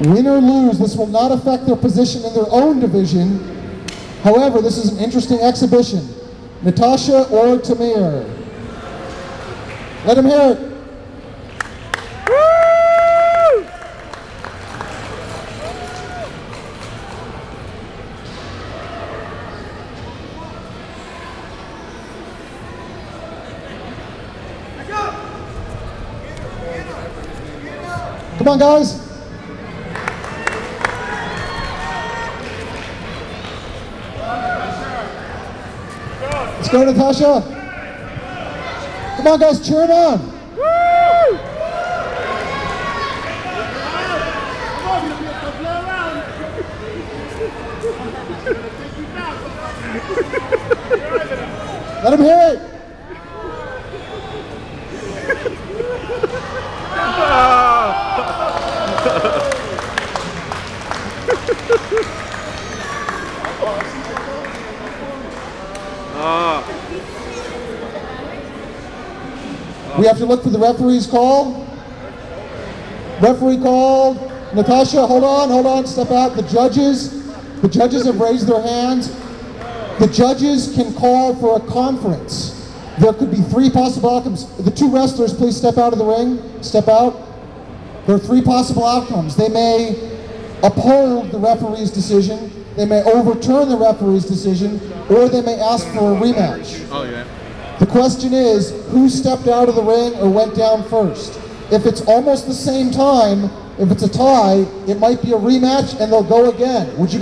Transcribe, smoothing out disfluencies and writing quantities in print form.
Win or lose, this will not affect their position in their own division. However, this is an interesting exhibition. Natasha or Tamir? Let him hear it. Come on, guys. Let's go, Natasha. Come on, guys, cheer him on. Let him hear it. We have to look for the referee's call. Referee called. Natasha, hold on, step out. The judges have raised their hands. The judges can call for a conference. There could be 3 possible outcomes. The 2 wrestlers, please step out of the ring. Step out. There are 3 possible outcomes. They may uphold the referee's decision, they may overturn the referee's decision, or they may ask for a rematch. Oh, yeah. The question is, who stepped out of the ring or went down first? If it's almost the same time, if it's a tie, it might be a rematch and they'll go again. Would you